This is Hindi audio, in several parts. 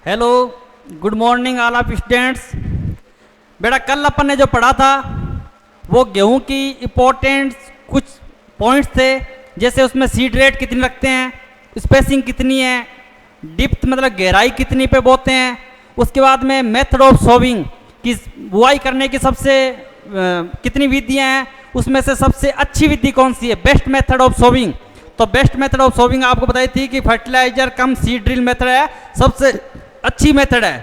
Hello, good morning all of students. बेटा कल अपन ने जो पढ़ा था वो गेहूं की इम्पोर्टेंट कुछ पॉइंट्स थे, जैसे उसमें सीड रेट कितनी रखते हैं, स्पेसिंग कितनी है, डिप्थ मतलब गहराई कितनी पे बोते हैं, उसके बाद में मेथड ऑफ सोविंग की बुआई करने की सबसे कितनी विधियाँ हैं, उसमें से सबसे अच्छी विधि कौन सी है, बेस्ट मेथड ऑफ सोविंग। तो बेस्ट मेथड ऑफ सोविंग आपको बताई थी कि फर्टिलाइजर कम सीड ड्रिल मेथड है, सबसे अच्छी मेथड है।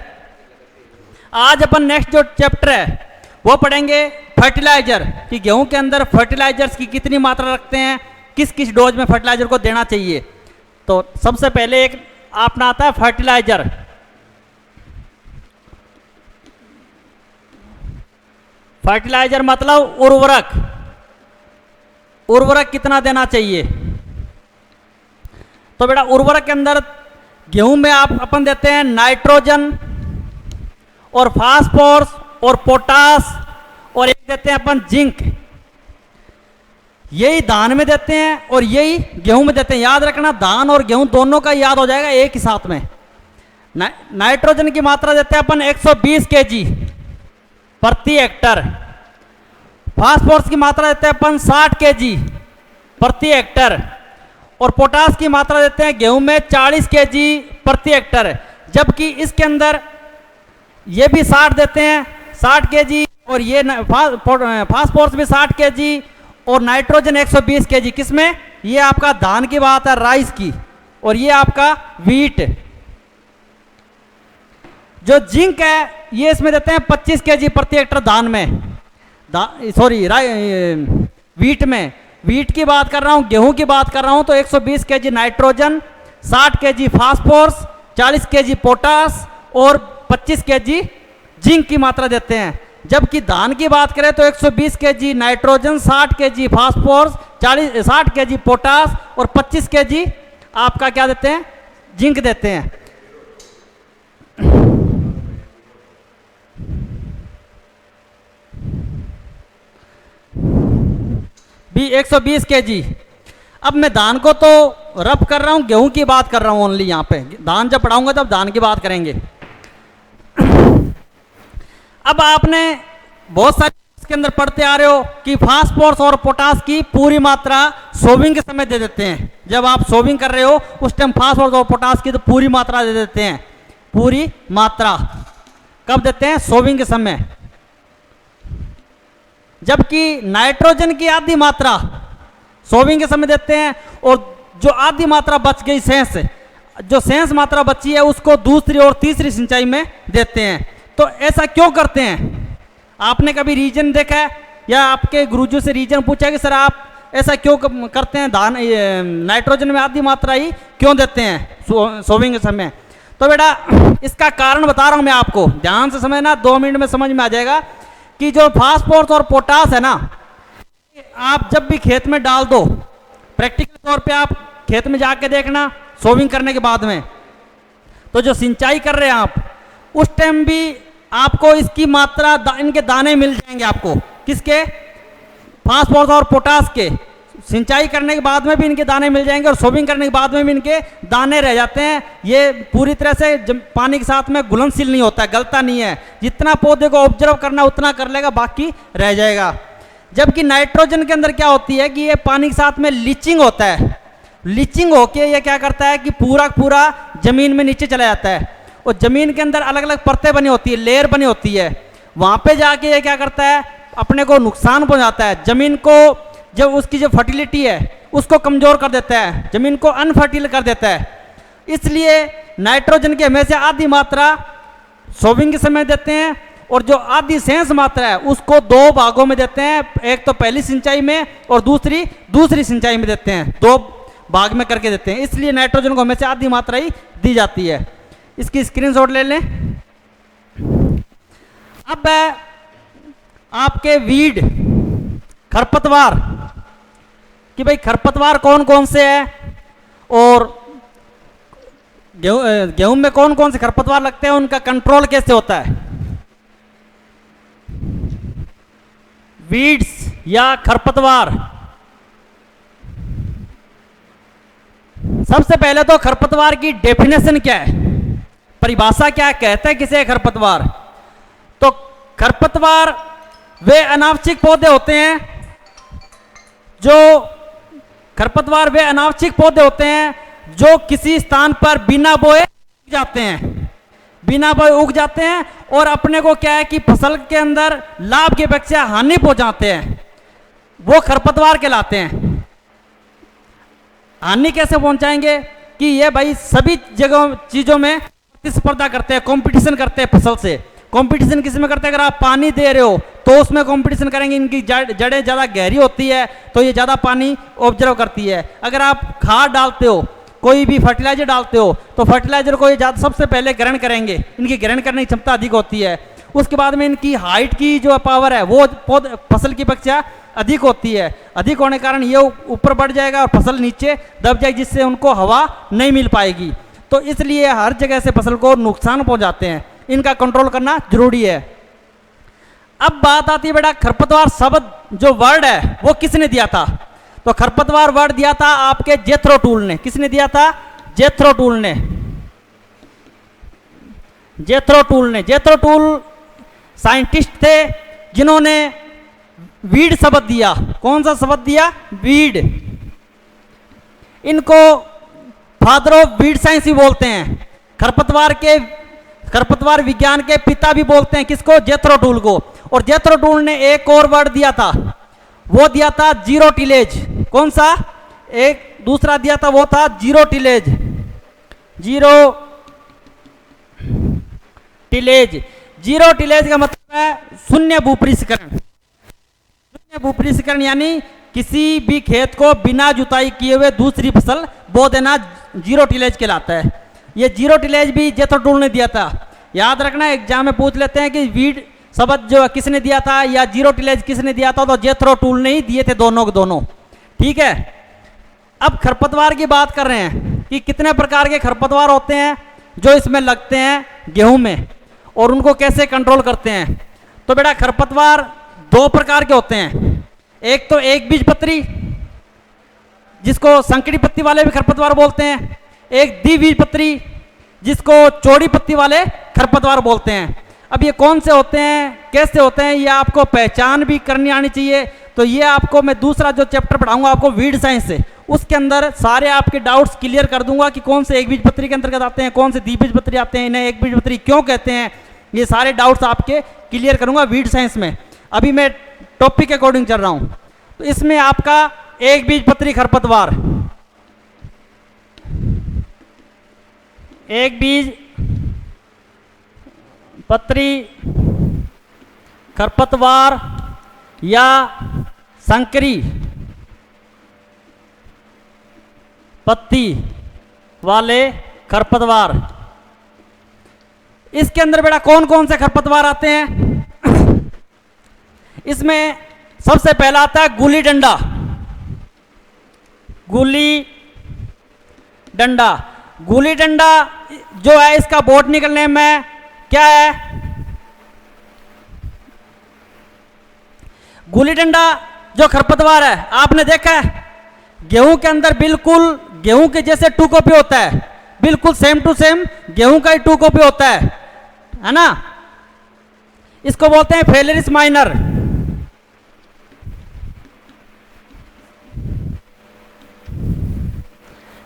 आज अपन नेक्स्ट जो चैप्टर है वो पढ़ेंगे फर्टिलाइजर कि गेहूं के अंदर फर्टिलाइजर्स की कितनी मात्रा रखते हैं, किस किस डोज में फर्टिलाइजर को देना चाहिए। तो सबसे पहले एक अपना आता है फर्टिलाइजर। फर्टिलाइजर मतलब उर्वरक, उर्वरक कितना देना चाहिए। तो बेटा उर्वरक के अंदर गेहूं में अपन देते हैं नाइट्रोजन और फास्फोरस और पोटास और एक देते हैं अपन जिंक। यही धान में देते हैं और यही गेहूं में देते हैं। याद रखना धान और गेहूं दोनों का याद हो जाएगा एक ही साथ में। नाइट्रोजन की मात्रा देते हैं अपन 120 केजी प्रति हेक्टर। फास्फोरस की मात्रा देते हैं अपन 60 केजी प्रति हेक्टर और पोटास की मात्रा देते हैं गेहूं में 40 केजी प्रति हेक्टर। जबकि इसके अंदर ये भी 60 देते हैं, 60 केजी, और ये फास्फोरस भी 60 केजी और नाइट्रोजन 120 केजी। किसमें? ये आपका धान की बात है, राइस की, और ये आपका वीट। जो जिंक है ये इसमें देते हैं 25 केजी प्रति हेक्टर धान में, सॉरी वीट में। वीट की बात कर रहा हूं, गेहूं की बात कर रहा हूं। तो 120 KG nitrogen, 60 KG phosphorus, 40 KG potash और 25 केजी जिंक की मात्रा देते हैं। जबकि धान की बात करें तो 120 KG nitrogen, 60 KG phosphorus, 60 KG potash और 25 केजी आपका क्या देते हैं, जिंक देते हैं। भी 120 केजी। अब मैं धान को तो रब कर रहा हूं, गेहूं की बात कर रहा हूं ओनली। यहां पे धान जब पढ़ाऊंगा तब धान की बात करेंगे। अब आपने बहुत सारे इसके अंदर पढ़ते आ रहे हो कि फास्फोरस और पोटास की पूरी मात्रा सोविंग के समय दे देते हैं। जब आप सोविंग कर रहे हो उस टाइम फास्फोरस और पोटास की तो पूरी मात्रा दे देते हैं। पूरी मात्रा कब देते हैं? सोविंग के समय। जबकि नाइट्रोजन की आधी मात्रा सोविंग के समय देते हैं और जो आधी मात्रा बच गई शेष, जो शेष मात्रा बची है उसको दूसरी और तीसरी सिंचाई में देते हैं। तो ऐसा क्यों करते हैं? आपने कभी रीजन देखा है या आपके गुरुजी से रीजन पूछा कि सर आप ऐसा क्यों करते हैं, धान नाइट्रोजन में आधी मात्रा ही क्यों देते हैं सोविंग के समय? तो बेटा इसका कारण बता रहा हूं मैं आपको, ध्यान से समझना, 2 मिनट में समझ में आ जाएगा कि जो फास्फोरस और पोटास है ना, आप जब भी खेत में डाल दो, प्रैक्टिकल तौर पे आप खेत में जाके देखना सोविंग करने के बाद में, तो जो सिंचाई कर रहे हैं आप उस टाइम भी आपको इसकी मात्रा इनके दाने मिल जाएंगे आपको। किसके? फास्फोरस और पोटास के। सिंचाई करने के बाद में भी इनके दाने मिल जाएंगे और सोविंग करने के बाद में भी इनके दाने रह जाते हैं। ये पूरी तरह से पानी के साथ में घुलनशील नहीं होता है, गलता नहीं है। जितना पौधे को ऑब्जर्व करना उतना कर लेगा, बाकी रह जाएगा। जबकि नाइट्रोजन के अंदर क्या होती है कि ये पानी के साथ में लीचिंग होता है। लीचिंग होके ये क्या करता है कि पूरा जमीन में नीचे चला जाता है और जमीन के अंदर अलग अलग परतें बनी होती है, लेयर बनी होती है। वहां पे जाके ये क्या करता है, अपने को नुकसान पहुंचाता है। जमीन को जब उसकी जो फर्टिलिटी है उसको कमजोर कर देता है, जमीन को अनफर्टिल कर देता है। इसलिए नाइट्रोजन की हमेशा आधी मात्रा सोविंग के समय देते हैं और जो आधी शेष मात्रा है उसको 2 भागों में देते हैं। एक तो पहली सिंचाई में और दूसरी सिंचाई में देते हैं, 2 भाग में करके देते हैं। इसलिए नाइट्रोजन को हमेशा आधी मात्रा ही दी जाती है। इसकी स्क्रीनशॉट ले लें। अब आपके वीड, खरपतवार, कि भाई खरपतवार कौन कौन से हैं और गेहूं में कौन कौन से खरपतवार लगते हैं, उनका कंट्रोल कैसे होता है। वीड्स या खरपतवार, सबसे पहले तो खरपतवार की डेफिनेशन क्या है, परिभाषा क्या कहते हैं किसे खरपतवार? तो खरपतवार वे अनावश्यक पौधे होते हैं जो किसी स्थान पर बिना बोए उग जाते हैं और अपने को क्या है कि फसल के अंदर लाभ की अपेक्षा हानि पहुंचाते हैं, वो खरपतवार कहलाते हैं। हानि कैसे पहुंचाएंगे कि ये भाई सभी जगह चीजों में प्रतिस्पर्धा करते हैं, कंपटीशन करते हैं फसल से। कंपटीशन किस में करते हैं? अगर आप पानी दे रहे हो तो उसमें कंपटीशन करेंगे, इनकी जड़ें ज़्यादा गहरी होती है तो ये ज़्यादा पानी ऑब्जर्व करती है। अगर आप खाद डालते हो, कोई भी फर्टिलाइजर डालते हो, तो फर्टिलाइजर को ये ज़्यादा सबसे पहले ग्रहण करेंगे, इनकी ग्रहण करने की क्षमता अधिक होती है। उसके बाद में इनकी हाइट की जो पावर है वो फसल की अपेक्षा अधिक होती है। अधिक होने के कारण ये ऊपर बढ़ जाएगा और फसल नीचे दब जाएगी, जिससे उनको हवा नहीं मिल पाएगी। तो इसलिए हर जगह से फसल को नुकसान पहुंचाते हैं, इनका कंट्रोल करना जरूरी है। अब बात आती है बेटा खरपतवार शब्द जो वर्ड है वो किसने दिया था? तो खरपतवार वर्ड दिया था आपके जेथरो टूल ने। किसने दिया था? जेथरो टूल ने। जेथरो टूल साइंटिस्ट थे जिन्होंने वीड शब्द दिया। कौन सा शब्द दिया? वीड। इनको फादर ऑफ वीड साइंस भी बोलते हैं। खरपतवार विज्ञान के पिता भी बोलते हैं। किसको? जेथरो टूल को। और जेथरो टूल ने एक और वर्ड दिया था, वो दिया था जीरो टिलेज। कौन सा? एक दूसरा दिया था, वो था जीरो टिलेज। जीरो टिलेज का मतलब है शून्य भूपरिष्करण। शून्य भूपरिष्करण यानी किसी भी खेत को बिना जुताई किए हुए दूसरी फसल बो देना जीरो टिलेज कहलाता है। ये जीरो टिलेज भी जेथरो टूल ने दिया था। याद रखना, एग्जाम में पूछ लेते हैं कि वीड शब्द जो किसने दिया था या जीरो टिलेज किसने दिया था, तो जेथरो टूल ने ही दिए थे, दोनों के दोनों। ठीक है। अब खरपतवार की बात कर रहे हैं कि कितने प्रकार के खरपतवार होते हैं जो इसमें लगते हैं गेहूं में, और उनको कैसे कंट्रोल करते हैं। तो बेटा खरपतवार दो प्रकार के होते हैं। एक तो एक बीज पत्री, जिसको संकरी पत्ती वाले भी खरपतवार बोलते हैं। एक द्विबीजपत्री, जिसको चौड़ी पत्ती वाले खरपतवार बोलते हैं। अब ये कौन से होते हैं, कैसे होते हैं, ये आपको पहचान भी करनी आनी चाहिए। तो ये आपको मैं दूसरा जो चैप्टर पढ़ाऊंगा आपको वीड साइंस से, उसके अंदर सारे आपके डाउट्स क्लियर कर दूंगा कि कौन से एक बीजपत्री के अंतर्गत आते हैं, कौन से द्विबीजपत्री आते हैं, इन्हें एक बीजपत्री क्यों कहते हैं। ये सारे डाउट्स आपके क्लियर करूंगा वीड साइंस में। अभी मैं टॉपिक के अकॉर्डिंग चल रहा हूं। तो इसमें आपका एक बीजपत्री खरपतवार, एक बीज पत्री खरपतवार या संकरी पत्ती वाले खरपतवार, इसके अंदर बेटा कौन कौन से खरपतवार आते हैं? इसमें सबसे पहला आता है गुली डंडा। गुली डंडा जो है इसका बॉटनिकल नेम है क्या है? गुली डंडा जो खरपतवार है आपने देखा है गेहूं के अंदर बिल्कुल गेहूं के जैसे टू कॉपी होता है, बिल्कुल सेम टू सेम गेहूं का ही टू कॉपी होता है ना। इसको बोलते हैं फेलेरिस माइनर।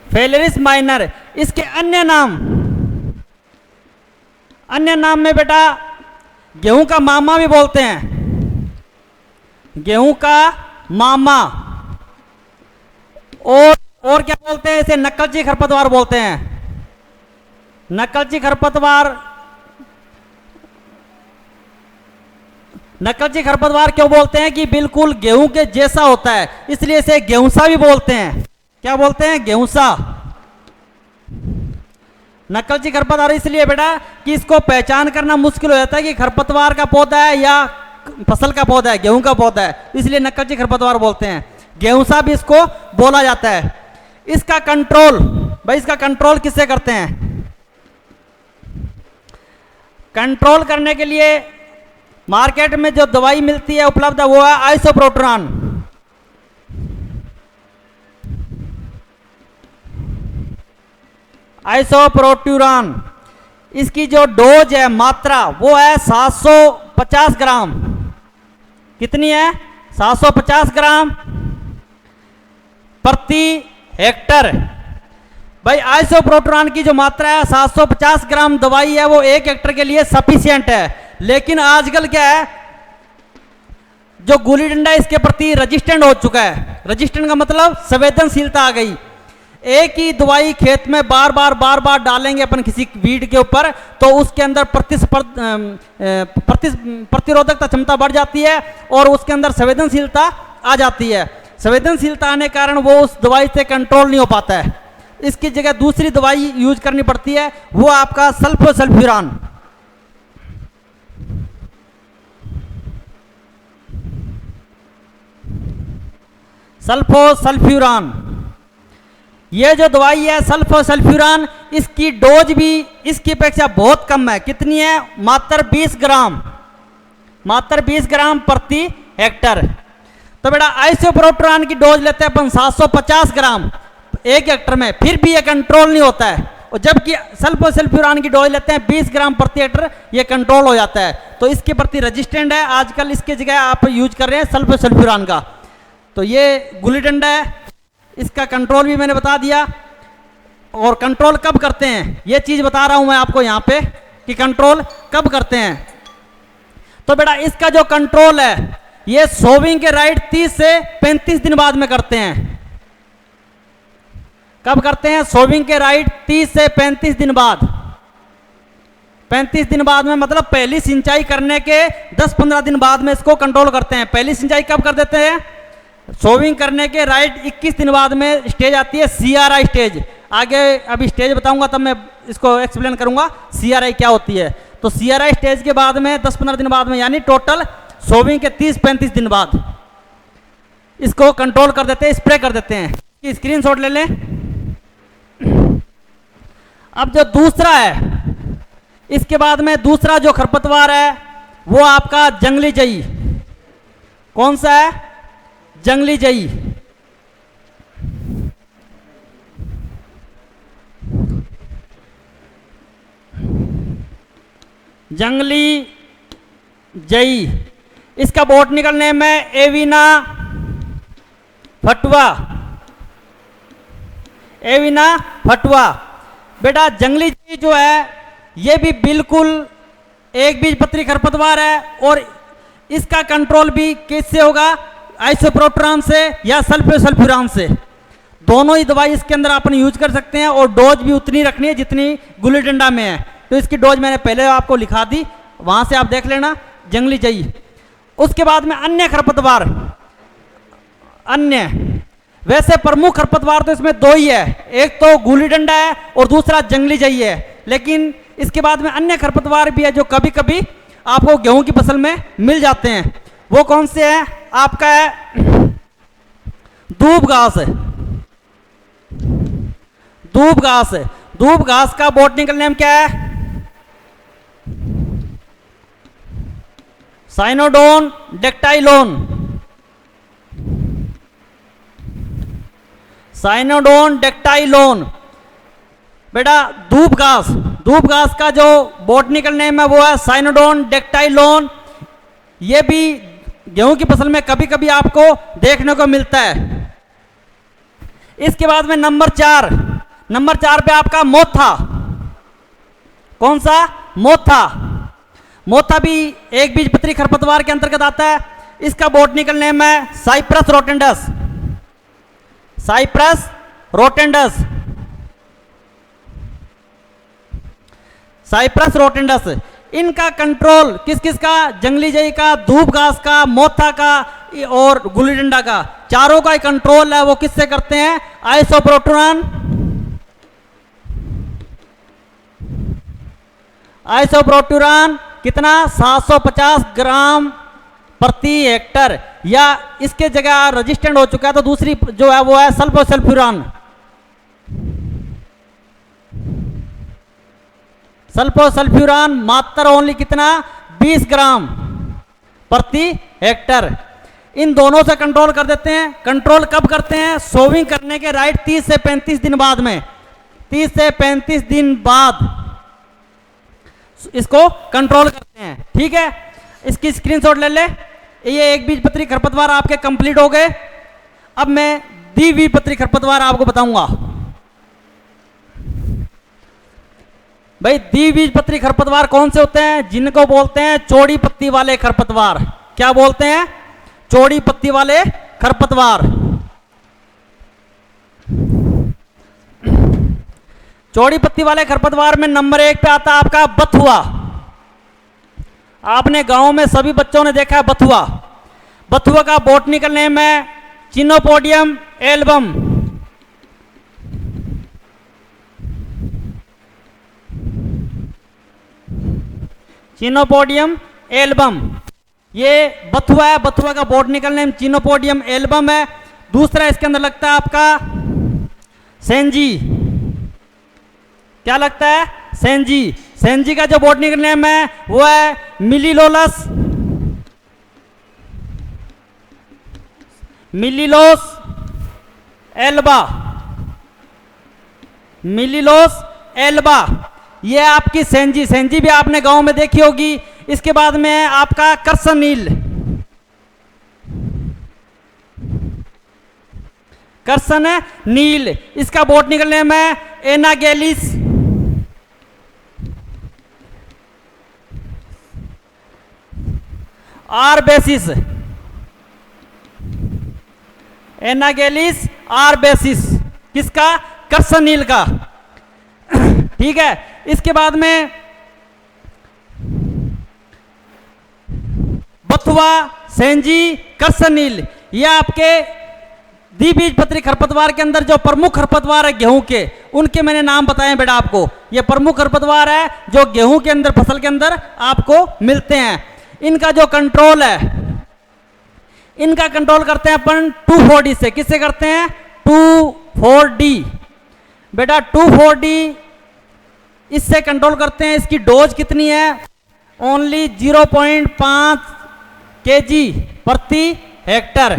Phalaris minor. इसके अन्य नाम में बेटा गेहूं का मामा भी बोलते हैं। गेहूं का मामा। और क्या बोलते हैं इसे? नकलची खरपतवार बोलते हैं। नकलची खरपतवार क्यों बोलते हैं कि बिल्कुल गेहूं के जैसा होता है, इसलिए इसे गेहूंसा भी बोलते हैं। क्या बोलते हैं? गेहूंसा। नकलची खरपतवार इसलिए बेटा कि इसको पहचान करना मुश्किल हो जाता है कि खरपतवार का पौधा है या फसल का पौधा है, गेहूं का पौधा है, इसलिए नकलची खरपतवार बोलते हैं। गेहूंसा भी इसको बोला जाता है। इसका कंट्रोल किससे करते हैं? कंट्रोल करने के लिए मार्केट में जो दवाई मिलती है उपलब्ध है वो है आइसोप्रोट्रान। इसकी जो डोज है मात्रा वो है 750 ग्राम। कितनी है? 750 ग्राम प्रति हेक्टर। भाई आइसोप्रोटोन की जो मात्रा है 750 ग्राम दवाई है वो 1 हेक्टर के लिए सफिशिएंट है। लेकिन आजकल क्या है, जो गुली डंडा इसके प्रति रेजिस्टेंट हो चुका है। रेजिस्टेंट का मतलब संवेदनशीलता आ गई। एक ही दवाई खेत में बार बार डालेंगे अपन किसी वीड के ऊपर, तो उसके अंदर प्रतिरोधकता क्षमता बढ़ जाती है और उसके अंदर संवेदनशीलता आ जाती है। संवेदनशीलता आने के कारण वो उस दवाई से कंट्रोल नहीं हो पाता है। इसकी जगह दूसरी दवाई यूज करनी पड़ती है, वो आपका सल्फोसल्फ्यूरान। सल्फोसल्फ्यूरान ये जो दवाई है सल्फोसल्फ्यूरान, इसकी डोज भी इसकी अपेक्षा बहुत कम है। कितनी है? मात्र 20 ग्राम, मात्र 20 ग्राम प्रति हेक्टर। तो बेटा आइसोप्रोटोन की डोज लेते हैं अपन 750 ग्राम 1 हेक्टर में, फिर भी ये कंट्रोल नहीं होता है। और जबकि सल्फोसल्फ्यूरान की डोज लेते हैं 20 ग्राम प्रति हेक्टर, ये कंट्रोल हो जाता है। तो इसके प्रति रेजिस्टेंट है। आजकल इसकी जगह आप यूज कर रहे हैं सल्फोसल्फ्यूरान का। तो ये गुली डंडा है, इसका कंट्रोल भी मैंने बता दिया। और कंट्रोल कब करते हैं ये चीज बता रहा हूं मैं आपको यहां पे कि कंट्रोल कब करते हैं। तो बेटा इसका जो कंट्रोल है ये सोविंग के राइट 30 से 35 दिन बाद में करते हैं। कब करते हैं? सोविंग के राइट 30 से 35 दिन बाद। 35 दिन बाद में मतलब पहली सिंचाई करने के 10-15 दिन बाद में इसको कंट्रोल करते हैं। पहली सिंचाई कब कर देते हैं? सोविंग करने के राइट 21 दिन बाद में स्टेज आती है CRI स्टेज। आगे अभी स्टेज बताऊंगा तब मैं इसको एक्सप्लेन करूंगा CRI क्या होती है। तो CRI स्टेज के बाद में 10-15 दिन बाद में, यानी टोटल सोविंग के 30-35 दिन बाद इसको कंट्रोल कर देते हैं, स्प्रे कर देते हैं। इसकी स्क्रीनशॉट ले लें। अब जो दूसरा है, इसके बाद में दूसरा जो खरपतवार है वो आपका जंगली जई। कौन सा है? जंगली जई। जंगली जई, इसका बॉटनिकल नेम है एविना फटुआ। एविना फटुआ। बेटा जंगली जई जो है ये भी बिल्कुल एक बीजपत्री खरपतवार है और इसका कंट्रोल भी किससे होगा? आइसोप्रोटोन से या सल्फोसल्फ्यूरान से। दोनों ही दवाई इसके अंदर अपन यूज कर सकते हैं और डोज भी उतनी रखनी है जितनी गुली डंडा में है। तो इसकी डोज मैंने पहले आपको लिखा दी, वहां से आप देख लेना। जंगली जई। उसके बाद में अन्य खरपतवार। अन्य वैसे प्रमुख खरपतवार तो इसमें 2 ही है, एक तो गुली डंडा है और दूसरा जंगली जई है। लेकिन इसके बाद में अन्य खरपतवार भी है जो कभी कभी आपको गेहूं की फसल में मिल जाते हैं। वो कौन से हैं? आपका है दूब घास है। दूब घास है। दूब घास का बॉटनिकल नेम क्या है? साइनोडोन डेक्टाइलोन। साइनोडोन डेक्टाइलोन। बेटा दूब घास का जो बॉटनिकल नेम है वो है साइनोडोन डेक्टाइलोन। ये भी गेहूं की फसल में कभी कभी आपको देखने को मिलता है। इसके बाद में नंबर 4 पे आपका मोथा। कौन सा? मोथा। मोथा भी एक बीजपत्री खरपतवार के अंतर्गत आता है। इसका बॉटनिकल नेम है cyperus rotundus. Cyperus rotundus. Cyperus rotundus. इनका कंट्रोल किस किस का? जंगली जई का, धूप घास का, मोथा का और गुली डंडा का। चारों का ही कंट्रोल है वो किससे करते हैं? आइसोप्रोटोन। आइसोप्रोटोन कितना? 750 ग्राम प्रति हेक्टर। या इसके जगह रेजिस्टेंट हो चुका है तो दूसरी जो है वो है सल्फोसल्फ्यूरान। सल्फोसल्फ्यूरान मात्र ओनली कितना? 20 ग्राम प्रति हेक्टर। इन दोनों से कंट्रोल कर देते हैं। कंट्रोल कब करते हैं? सोविंग करने के राइट 30 से 35 दिन बाद में। 30 से 35 दिन बाद इसको कंट्रोल करते हैं। ठीक है, इसकी स्क्रीनशॉट ले ले। ये एक बीजपत्री खरपतवार आपके कंप्लीट हो गए। अब मैं द्विबीजपत्री खरपतवार आपको बताऊंगा। भाई द्विबीजपत्री खरपतवार कौन से होते हैं? जिनको बोलते हैं चौड़ी पत्ती वाले खरपतवार। क्या बोलते हैं? चौड़ी पत्ती वाले खरपतवार। चौड़ी पत्ती वाले खरपतवार में नंबर 1 पे आता है आपका बथुआ। आपने गांव में सभी बच्चों ने देखा है बथुआ। बथुआ का बॉटनिकल नेम है चिनोपोडियम एल्बम। चिनोपोडियम एल्बम, ये बथुआ है। बथुआ का बॉटनिकल नेम चिनोपोडियम एल्बम है। दूसरा इसके अंदर लगता है आपका सेंजी। क्या लगता है? सेंजी। सेंजी का जो बॉटनिकल नेम है वो है मिलीलोलस, मिलीलोस एल्बा, मिलीलोस एल्बा। ये आपकी सेंजी। सेंजी भी आपने गांव में देखी होगी। इसके बाद में है आपका करसनील। करसन नील, इसका बॉटनिकल नेम है एनागेलिस, आरबेसिस, एनागेलिस आरबेसिस। किसका? करसनील का। ठीक है, इसके बाद में बथुआ, सेंजी, करसनील, ये आपके द्विबीजपत्री खरपतवार के अंदर जो प्रमुख खरपतवार है गेहूं के, उनके मैंने नाम बताए बेटा आपको। ये प्रमुख खरपतवार है जो गेहूं के अंदर, फसल के अंदर आपको मिलते हैं। इनका जो कंट्रोल है, इनका कंट्रोल करते हैं अपन 2,4-D से। किससे करते हैं? 2,4-D। बेटा 2,4-D इससे कंट्रोल करते हैं। इसकी डोज कितनी है? ओनली 0.5 kg प्रति हेक्टर।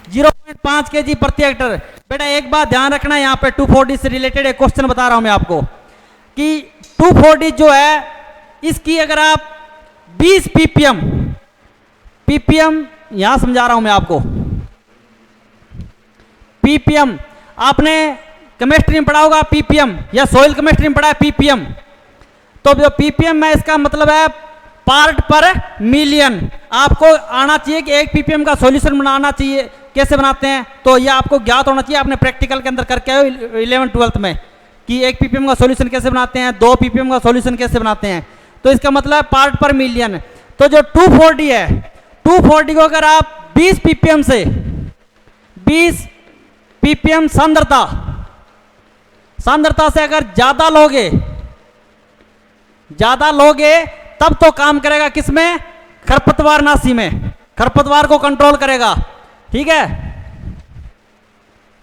0.5 kg प्रति हेक्टर। बेटा एक बात ध्यान रखना, यहाँ पे 2,4-D से रिलेटेड एक क्वेश्चन बता रहा हूं मैं आपको कि 2,4-D जो है, इसकी अगर आप 20 ppm, ppm यहां समझा रहा हूं मैं आपको, ppm आपने केमिस्ट्री में पढ़ा होगा ppm, या सॉइल केमिस्ट्री में पढ़ा है ppm। तो जो ppm है इसका मतलब है पार्ट पर मिलियन। आपको आना चाहिए कि 1 ppm का सॉल्यूशन बनाना चाहिए। कैसे बनाते हैं तो यह आपको ज्ञात होना चाहिए। आपने प्रैक्टिकल के अंदर करके आए 11th-12th में कि 1 ppm का सॉल्यूशन कैसे बनाते हैं, 2 ppm का सॉल्यूशन कैसे बनाते हैं। तो इसका मतलब है पार्ट पर मिलियन। तो जो 2,4-D है, 2,4-D को अगर आप 20 ppm से, 20 ppm सांद्रता से अगर ज्यादा लोगे तब तो काम करेगा किसमें? खरपतवार नाशी में। खरपतवार को कंट्रोल करेगा। ठीक है,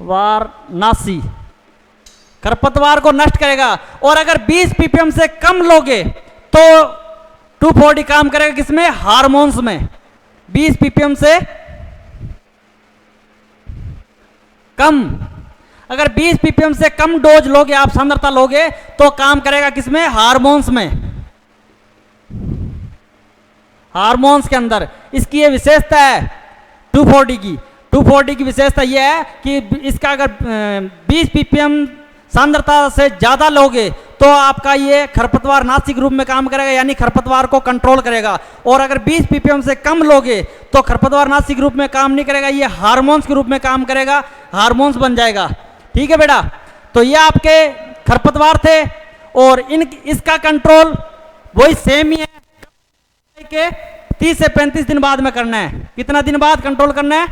वार नाशी खरपतवार को नष्ट करेगा। और अगर 20 ppm से कम लोगे तो 2,4-D काम करेगा किसमें? हार्मोन्स में। 20 ppm से कम, अगर 20 ppm से कम डोज लोगे आप, सांद्रता लोगे, तो काम करेगा किसमें? हार्मोन्स में। हार्मोन्स के अंदर इसकी ये विशेषता है 2,4-D की। 2,4-D की विशेषता यह है कि इसका अगर 20 ppm सांद्रता से ज्यादा लोगे तो आपका ये खरपतवार नाशी के रूप में काम करेगा, यानी खरपतवार को कंट्रोल करेगा। और अगर 20 ppm से कम लोगे तो खरपतवार नाशी के रूप में काम नहीं करेगा, ये हार्मोन्स के रूप में काम करेगा, हार्मोन्स बन जाएगा। ठीक है बेटा, तो ये आपके खरपतवार थे। और इसका कंट्रोल वही सेम ही है के 30 से 35 दिन बाद में करना है। कितना दिन बाद कंट्रोल करना है?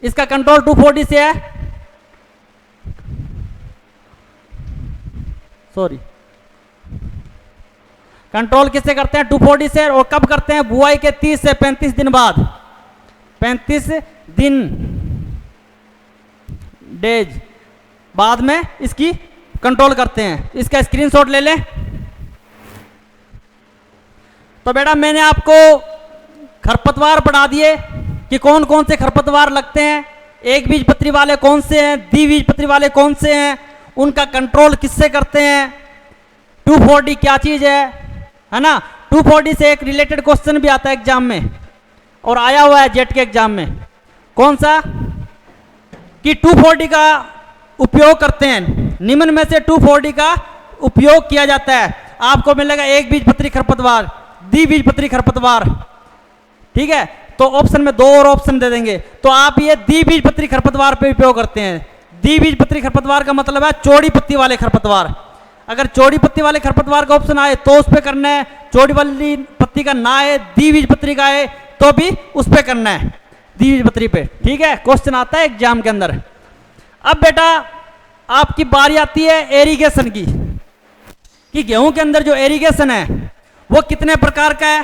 इसका कंट्रोल 2,4-D से है। सॉरी, कंट्रोल किससे करते हैं? 2,4-D से। और कब करते हैं? बुआई के 30 से 35 दिन बाद। 35 दिन डेज बाद में इसकी कंट्रोल करते हैं। इसका स्क्रीनशॉट ले लें। तो बेटा मैंने आपको खरपतवार पढ़ा दिए कि कौन कौन से खरपतवार लगते हैं, एक बीजपत्री वाले कौन से हैं, द्विबीजपत्री वाले कौन से हैं, उनका कंट्रोल किससे करते हैं। 2,4-D क्या चीज है ना। 2,4-D से एक रिलेटेड क्वेश्चन भी आता है एग्जाम में, और आया हुआ है जेट के एग्जाम में। कौन सा? कि 2,4-D का उपयोग करते हैं, निम्न में से 2,4-D का उपयोग किया जाता है। आपको मिलेगा एक बीजपत्री खरपतवार, द्विबीजपत्री खरपतवार, ठीक है। तो ऑप्शन में 2 और ऑप्शन दे देंगे, तो आप ये द्विबीजपत्री खरपतवार पे उपयोग करते हैं। द्विबीजपत्री खरपतवार का मतलब है चौड़ी पत्ती वाले खरपतवार। अगर चौड़ी पत्ती वाले खरपतवार का ऑप्शन आए तो उस पर करना है, चौड़ी वाली पत्ती का ना है, द्विबीजपत्री का है तो भी उस पर करना है, द्विबीजपत्री पे, ठीक है। क्वेश्चन आता है एग्जाम के अंदर। अब बेटा आपकी बारी आती है एरीगेशन की, कि गेहूं के अंदर जो एरीगेशन है वो कितने प्रकार का है,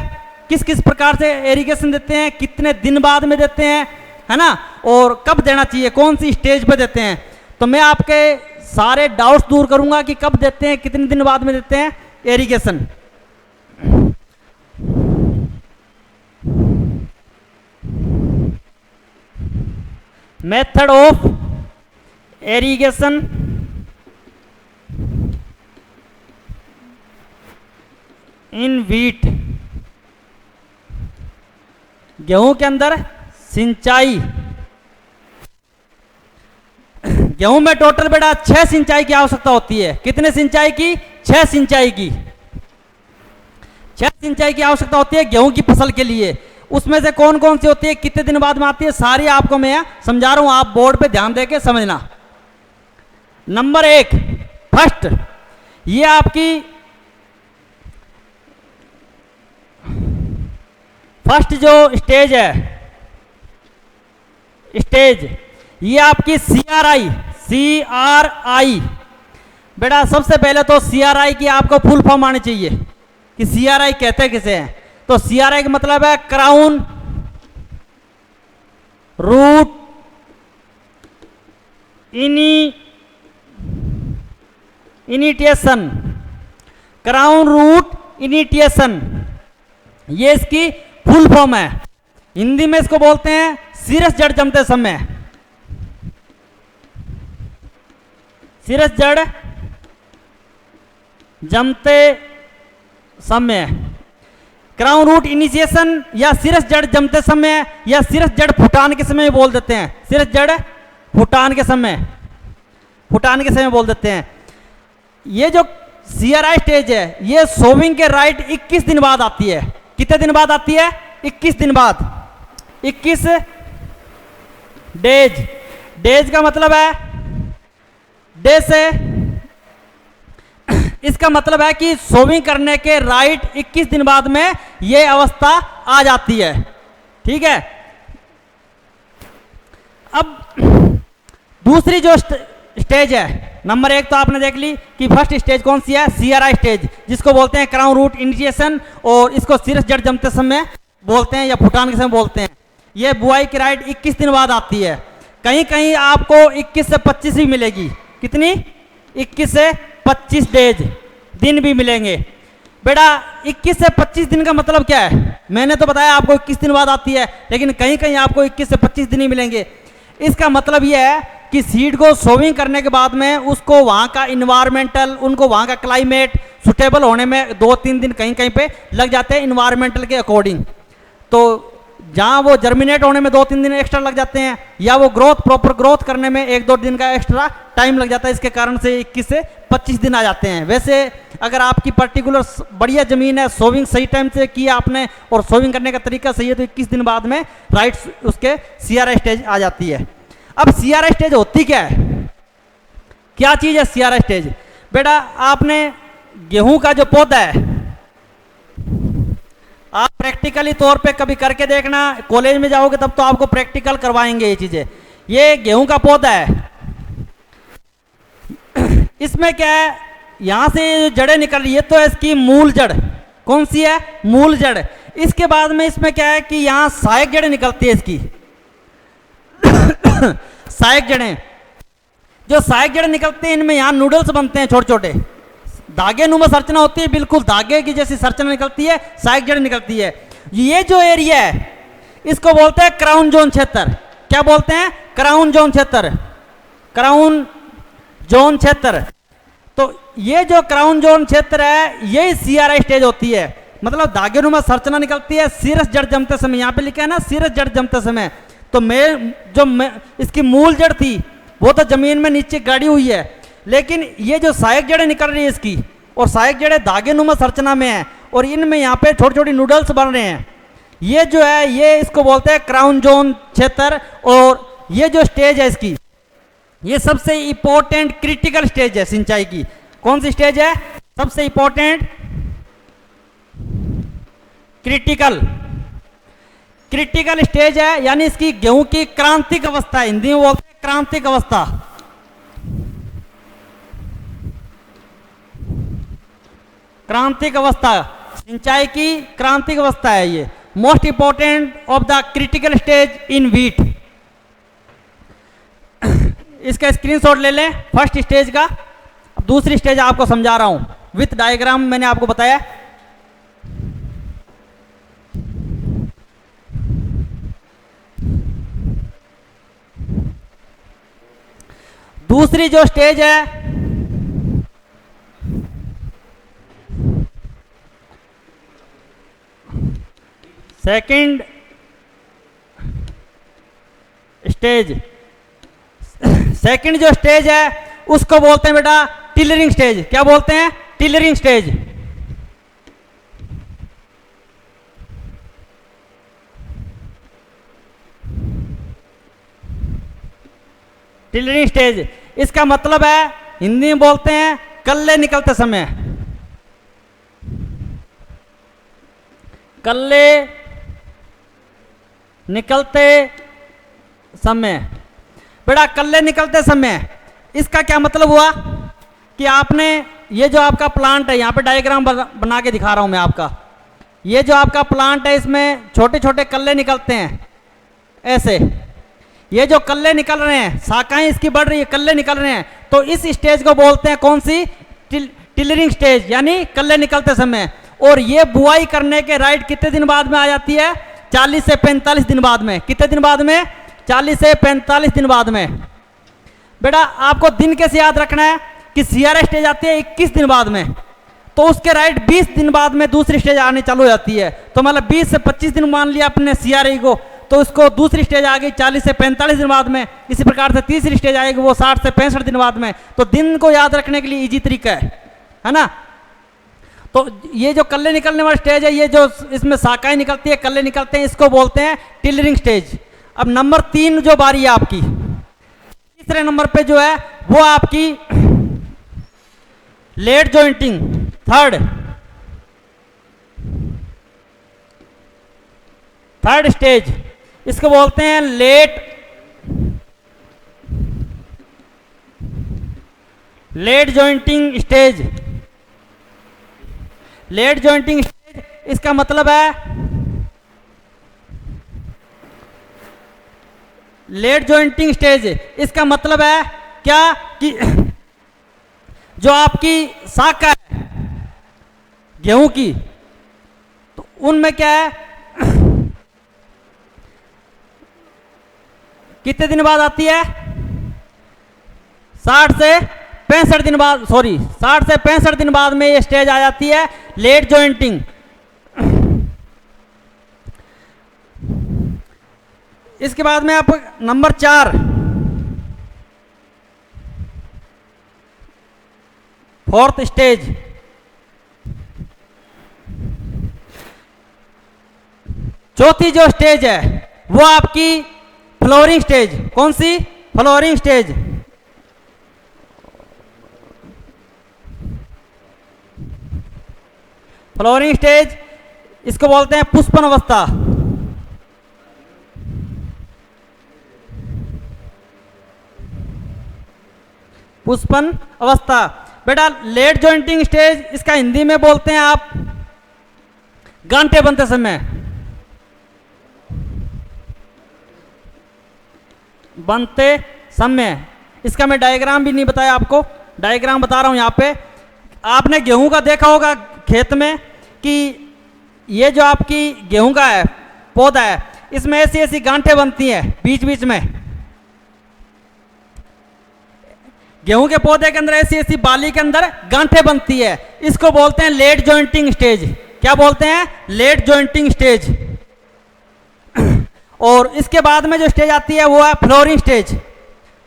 किस किस प्रकार से एरीगेशन देते हैं, कितने दिन बाद में देते हैं, है ना, और कब देना चाहिए, कौन सी स्टेज पे देते हैं। तो मैं आपके सारे डाउट्स दूर करूंगा कि कब देते हैं, कितने दिन बाद में देते हैं irrigation. Method of irrigation in wheat, गेहूं के अंदर सिंचाई। गेहूं में टोटल बेटा 6 सिंचाई की आवश्यकता होती है। कितने सिंचाई की? 6 सिंचाई की। 6 सिंचाई की आवश्यकता होती है गेहूं की फसल के लिए। उसमें से कौन कौन सी होती है, कितने दिन बाद में आती है, सारी आपको मैं समझा रहा हूं, आप बोर्ड पे ध्यान देके समझना। नंबर 1 फर्स्ट, ये आपकी फर्स्ट जो स्टेज है, स्टेज ये आपकी CRI। बेटा सबसे पहले तो CRI की आपको फुल फॉर्म आनी चाहिए कि CRI कहते किसे हैं। तो CRI का मतलब है crown root initiation, crown root initiation, ये इसकी फुल फॉर्म है। हिंदी में इसको बोलते हैं शीर्ष जड़ जमते समय, शीर्ष जड़ जमते समय, क्राउन रूट इनिशिएशन, या शीर्ष जड़ जमते समय, या शीर्ष जड़ फुटान के समय बोल देते हैं, शीर्ष जड़ फुटान के समय, फुटान के समय बोल देते हैं। ये जो CRI स्टेज है ये सोविंग के राइट 21 दिन बाद आती है। कितने दिन बाद आती है? 21 दिन बाद, 21 डेज। डेज का मतलब है, डे से इसका मतलब है कि सोविंग करने के राइट 21 दिन बाद में ये अवस्था आ जाती है, ठीक है। अब दूसरी जो स्टेज है, नंबर 1 तो आपने देख ली कि फर्स्ट स्टेज कौन सी है, CRI स्टेज, जिसको बोलते हैं क्राउन रूट इनिशिएशन, और इसको शीर्ष जड़ जमते समय बोलते हैं या फुटान के समय बोलते हैं। ये बुआई की राइट 21 दिन बाद आती है। कहीं कहीं आपको 21 से 25 भी मिलेगी। कितनी? 21 से 25 डेज, दिन भी मिलेंगे। बेटा 21 से 25 दिन का मतलब क्या है? मैंने तो बताया आपको 21 दिन बाद आती है, लेकिन कहीं कहीं आपको 21 से 25 दिन ही मिलेंगे। इसका मतलब यह है कि सीड को सोविंग करने के बाद में उसको वहाँ का इन्वायरमेंटल, उनको वहाँ का क्लाइमेट सुटेबल होने में 2-3 दिन कहीं कहीं पे लग जाते हैं इन्वायरमेंटल के अकॉर्डिंग। तो जहाँ वो जर्मिनेट होने में 2-3 दिन एक्स्ट्रा लग जाते हैं, या वो ग्रोथ प्रॉपर ग्रोथ करने में 1-2 दिन का एक्स्ट्रा टाइम लग जाता है। इसके कारण से 21 से 25 दिन आ जाते हैं। वैसे अगर आपकी पर्टिकुलर बढ़िया ज़मीन है, सोविंग सही टाइम से किया आपने और सोविंग करने का तरीका सही है, तो 21 दिन बाद में राइट्स उसके CRI स्टेज आ जाती है। अब CRI स्टेज होती क्या है, क्या चीज़ है CRI स्टेज? बेटा आपने गेहूं का जो पौधा है, आप प्रैक्टिकली तौर पे कभी करके देखना, कॉलेज में जाओगे तब तो आपको प्रैक्टिकल करवाएंगे ये चीज़ें। ये गेहूं का पौधा है, इसमें क्या है, यहाँ से जड़ें निकल रही है तो इसकी मूल जड़ कौन सी है? मूल जड़। इसके बाद में इसमें क्या है कि यहाँ सहायक जड़ें निकलती है इसकी सहायक जड़ें। जो सहायक जड़ें निकलते हैं इनमें यहाँ नूडल्स बनते हैं, छोटे छोटे धागे नुमा संरचना होती है, बिल्कुल धागे की जैसी संरचना निकलती है, सहायक जड़ निकलती है। ये जो एरिया है इसको बोलते हैं क्राउन जोन क्षेत्र। क्या बोलते हैं? क्राउन जोन क्षेत्र, क्राउन जोन क्षेत्र। तो ये जो क्राउन जोन क्षेत्र है यही CRI स्टेज होती है, मतलब धागेनुमा संरचना निकलती है सीरस जड़ जमते समय। यहाँ पे लिखा है ना सीरस जड़ जमते समय, तो इसकी मूल जड़ थी वो तो जमीन में नीचे गाड़ी हुई है, लेकिन ये जो सहायक जड़ें निकल रही है इसकी, और सहायक जड़ें धागेनुमा संरचना में है, और इनमें यहाँ पे छोटी छोटी नूडल्स बन रहे हैं। ये जो है ये इसको बोलते हैं क्राउन जोन क्षेत्र। और ये जो स्टेज है इसकी, ये सबसे इंपॉर्टेंट क्रिटिकल स्टेज है सिंचाई की। कौन सी स्टेज है? सबसे इंपॉर्टेंट क्रिटिकल स्टेज है, यानी इसकी गेहूं की क्रांतिक अवस्था है, हिंदी में बोलते हैं क्रांतिक अवस्था। क्रांतिक अवस्था सिंचाई की क्रांतिक अवस्था है ये, most important of the critical stage in wheat. इसका स्क्रीनशॉट ले लें फर्स्ट स्टेज का। अब दूसरी स्टेज आपको समझा रहा हूं विथ डायग्राम, मैंने आपको बताया। दूसरी जो स्टेज है सेकंड स्टेज, सेकंड जो स्टेज है उसको बोलते हैं बेटा टिलरिंग स्टेज। क्या बोलते हैं? Tillering stage. टिलरिंग स्टेज इसका मतलब है हिंदी में बोलते हैं कल्ले निकलते समय। कल्ले निकलते समय, बेटा कल्ले निकलते समय इसका क्या मतलब हुआ कि आपने ये जो आपका प्लांट है, यहाँ पे डायग्राम बना के दिखा रहा हूं मैं आपका, ये जो आपका प्लांट है इसमें छोटे छोटे कल्ले निकलते हैं ऐसे। ये जो कल्ले निकल रहे हैं, शाखाएं इसकी बढ़ रही है, कल्ले निकल रहे हैं, तो इस स्टेज को बोलते हैं कौन सी? टिलरिंग स्टेज, यानी कल्ले निकलते समय। और ये बुआई करने के राइट कितने दिन बाद में आ जाती है? 40 से 45 दिन बाद में। कितने दिन बाद में? 40 से 45 दिन बाद में। बेटा आपको दिन कैसे याद रखना है कि CRI स्टेज आती है 21 दिन बाद में, तो उसके राइट 20 दिन बाद में दूसरी स्टेज आने चालू हो जाती है। तो मतलब 20 से 25 दिन मान लिया अपने CRI को, तो उसको दूसरी स्टेज आ गई 40 से 45 दिन बाद में। इसी प्रकार से तीसरी स्टेज आएगी वो 60 से 65 दिन बाद में। तो दिन को याद रखने के लिए इजी तरीका है ना। तो ये जो कल्ले निकलने वाला स्टेज है, ये जो इसमें शाखाएं निकलती है, कल्ले निकलते हैं, इसको बोलते हैं टिलरिंग स्टेज। अब नंबर 3 जो बारी है आपकी, तीसरे नंबर पे जो है वो आपकी लेट जॉइंटिंग, थर्ड स्टेज, इसको बोलते हैं late jointing stage. Late jointing stage इसका मतलब है, लेट जॉइंटिंग स्टेज इसका मतलब है क्या कि जो आपकी शाखा है गेहूं की, तो उनमें क्या है कितने दिन बाद आती है? 60 से 65 दिन बाद, 60 से 65 दिन बाद में ये स्टेज आ जाती है लेट जॉइंटिंग। इसके बाद में आप नंबर 4 फोर्थ स्टेज, चौथी जो स्टेज है वो आपकी फ्लोरिंग स्टेज। कौन सी? Flowering stage. फ्लोरिंग स्टेज इसको बोलते हैं पुष्पन अवस्था। पुष्पन अवस्था। बेटा लेट जॉइंटिंग स्टेज इसका हिंदी में बोलते हैं आप गांठे बनते समय, इसका मैं डायग्राम भी नहीं बताया आपको, डायग्राम बता रहा हूं यहां पे। आपने गेहूं का देखा होगा खेत में कि ये जो आपकी गेहूं का है पौधा है, इसमें ऐसी ऐसी गांठें बनती हैं बीच बीच में। गेहूं के पौधे के अंदर ऐसी ऐसी बाली के अंदर गांठें बनती है, इसको बोलते हैं लेट जॉइंटिंग स्टेज। क्या बोलते हैं? Late jointing stage. और इसके बाद में जो स्टेज आती है वो है फ्लोरिंग स्टेज।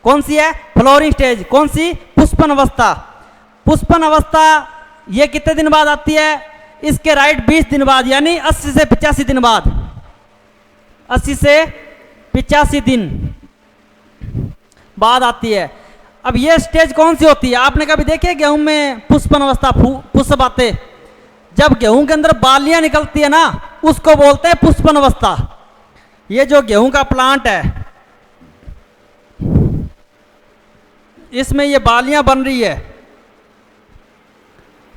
कौन सी है? Flooring stage. कौन सी? पुष्पन अवस्था। पुष्पन अवस्था ये कितने दिन बाद आती है? इसके राइट 20 दिन बाद, यानी 80 से 85 दिन बाद। 80 से 85 दिन बाद आती है। अब ये स्टेज कौन सी होती है? आपने कभी देखे गेहूं में पुष्पन अवस्था, पुष्प आते? जब गेहूं के अंदर बालियां निकलती है ना, उसको बोलते हैं पुष्पन अवस्था। ये जो गेहूं का प्लांट है, इसमें ये बालियां बन रही है,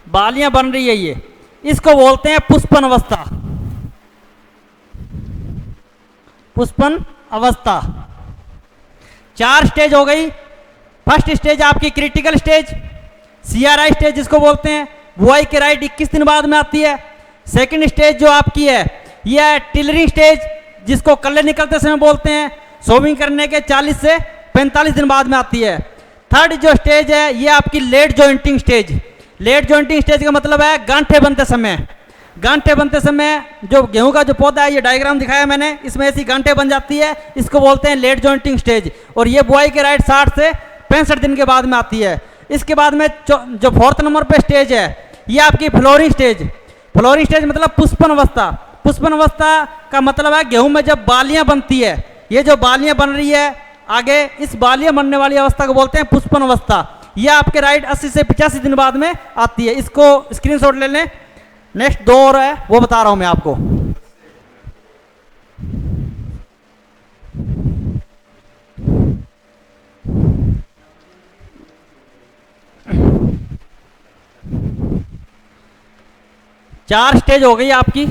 बालियां बन रही है, ये इसको बोलते हैं पुष्पन अवस्था। पुष्पन अवस्था। 4 स्टेज हो गई। फर्स्ट स्टेज आपकी क्रिटिकल स्टेज, CRI स्टेज जिसको बोलते हैं, बुआई के राइट 21 दिन बाद में आती है। सेकंड स्टेज जो आपकी है यह है टिलरिंग स्टेज, जिसको कल्ले निकलते समय बोलते हैं, सोविंग करने के 40 से 45 दिन बाद में आती है। थर्ड जो स्टेज है ये आपकी late jointing stage. Late jointing stage का मतलब है गांठे बनते समय। गांठे बनते समय जो गेहूं का जो पौधा है, ये डायग्राम दिखाया मैंने, इसमें ऐसी गांठे बन जाती है, इसको बोलते हैं लेट जॉइंटिंग स्टेज। और ये बुआई के राइट 60 से 65 दिन के बाद में आती है। इसके बाद में जो 4th नंबर पे स्टेज है ये आपकी फ्लोरिंग स्टेज। फ्लोरिंग स्टेज मतलब पुष्पन अवस्था। पुष्पन अवस्था का मतलब है गेहूं में जब बालियां बनती है, ये जो बालियां बन रही है आगे, इस बालियां बनने वाली अवस्था को बोलते हैं पुष्पन अवस्था। यह आपके राइट 80 से 85 दिन बाद में आती है। इसको स्क्रीनशॉट ले लें। नेक्स्ट 2 और है वो बता रहा हूं मैं आपको। चार स्टेज हो गई आपकी।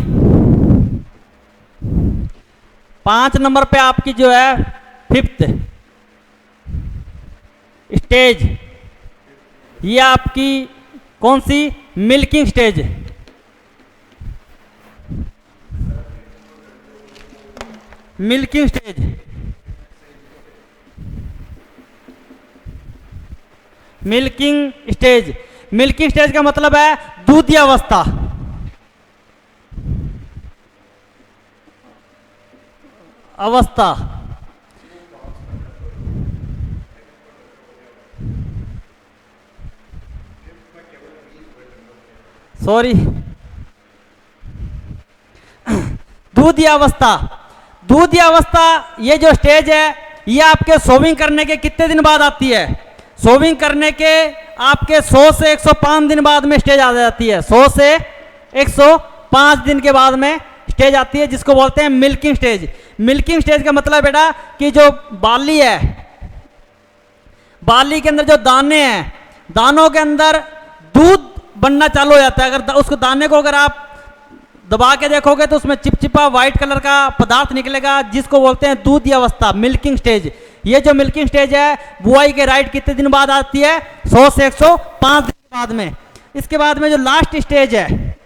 5 नंबर पे आपकी जो है 5th स्टेज, ये आपकी कौन सी? Milking stage. Milking stage. Milking stage. Milking stage का मतलब है दूधिया अवस्था। अवस्था। सॉरी, दूधिया अवस्था। दूधिया अवस्था ये जो स्टेज है ये आपके सोविंग करने के कितने दिन बाद आती है? सोविंग करने के आपके 100 से 105 दिन बाद में स्टेज आ जाती है। 100 से 105 दिन के बाद में स्टेज आती है, जिसको बोलते हैं मिल्किंग स्टेज। मिल्किंग स्टेज का मतलब बेटा कि जो बाली है, बाली के अंदर जो दाने हैं, दानों के अंदर दूध बनना चालू हो जाता है। अगर उसको दाने को अगर आप दबा के देखोगे तो उसमें चिपचिपा व्हाइट कलर का पदार्थ निकलेगा, जिसको बोलते हैं दूध अवस्था, मिल्किंग स्टेज। ये जो मिल्किंग स्टेज है बुआई के राइट कितने दिन बाद आती है? 100 से 105 दिन के बाद में। इसके बाद में जो लास्ट स्टेज है,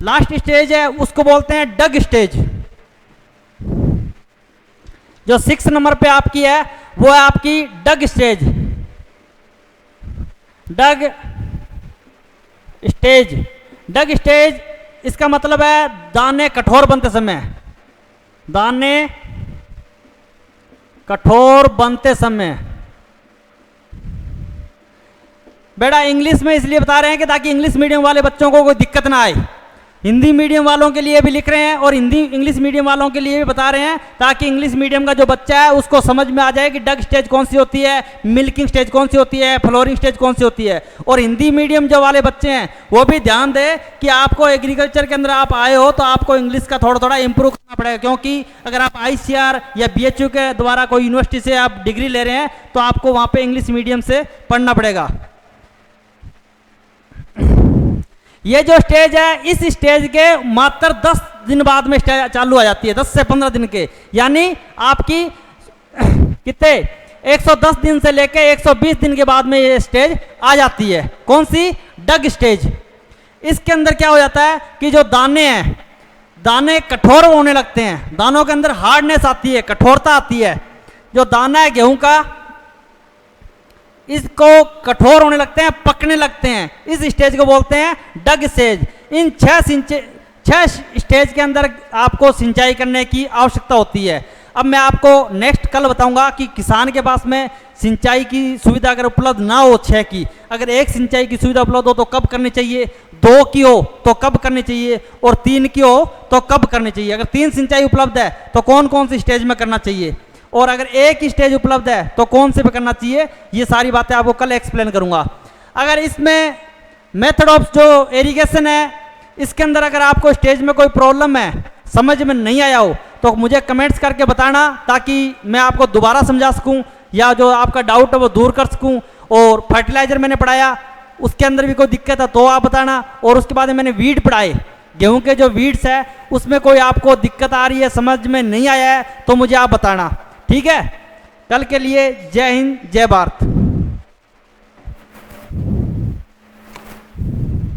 लास्ट स्टेज है उसको बोलते हैं डग स्टेज। जो 6 नंबर पे आपकी है वो है आपकी डग स्टेज। डग स्टेज। डग स्टेज इसका मतलब है दाने कठोर बनते समय। दाने कठोर बनते समय। बेटा इंग्लिश में इसलिए बता रहे हैं कि ताकि इंग्लिश मीडियम वाले बच्चों को कोई दिक्कत ना आए। हिंदी मीडियम वालों के लिए भी लिख रहे हैं और हिंदी इंग्लिश मीडियम वालों के लिए भी बता रहे हैं, ताकि इंग्लिश मीडियम का जो बच्चा है उसको समझ में आ जाए कि डग स्टेज कौन सी होती है, मिल्किंग स्टेज कौन सी होती है, फ्लोरिंग स्टेज कौन सी होती है। और हिंदी मीडियम जो वाले बच्चे हैं वो भी ध्यान दें कि आपको एग्रीकल्चर के अंदर आप आए हो तो आपको इंग्लिश का थोड़ा थोड़ा इंप्रूव करना पड़ेगा, क्योंकि अगर आप ICR या BHU के द्वारा कोई यूनिवर्सिटी से आप डिग्री ले रहे हैं तो आपको वहाँ पे इंग्लिश मीडियम से पढ़ना पड़ेगा। ये जो स्टेज है इस स्टेज के मात्र 10 दिन बाद में स्टेज चालू आ जाती है, 10 से 15 दिन के, यानी आपकी कितने 110 दिन से लेकर 120 दिन के बाद में ये स्टेज आ जाती है। कौन सी? डग स्टेज। इसके अंदर क्या हो जाता है कि जो दाने हैं, दाने कठोर होने लगते हैं, दानों के अंदर हार्डनेस आती है, कठोरता आती है। जो दाना है गेहूं का इसको कठोर होने लगते हैं, पकने लगते हैं, इस स्टेज को बोलते हैं डग स्टेज। इन 6 स्टेज के अंदर आपको सिंचाई करने की आवश्यकता होती है। अब मैं आपको नेक्स्ट कल बताऊंगा कि किसान के पास में सिंचाई की सुविधा अगर उपलब्ध ना हो 6 की, अगर 1 सिंचाई की सुविधा उपलब्ध हो तो कब करनी चाहिए, 2 की हो तो कब करनी चाहिए, और 3 की हो तो कब करनी चाहिए। अगर 3 सिंचाई उपलब्ध है तो कौन कौन सी स्टेज में करना चाहिए, और अगर 1 स्टेज उपलब्ध है तो कौन से पे करना चाहिए, ये सारी बातें आपको कल एक्सप्लेन करूंगा। अगर इसमें मेथड ऑफ जो इरिगेशन है, इसके अंदर अगर आपको स्टेज में कोई प्रॉब्लम है, समझ में नहीं आया हो, तो मुझे कमेंट्स करके बताना, ताकि मैं आपको दोबारा समझा सकूं या जो आपका डाउट है वो दूर कर सकूं। और फर्टिलाइजर मैंने पढ़ाया, उसके अंदर भी कोई दिक्कत है तो आप बताना। और उसके बाद मैंने वीड पढ़ाए, गेहूं के जो वीड्स है उसमें कोई आपको दिक्कत आ रही है, समझ में नहीं आया है तो मुझे आप बताना, ठीक है। कल के लिए जय हिंद, जय भारत।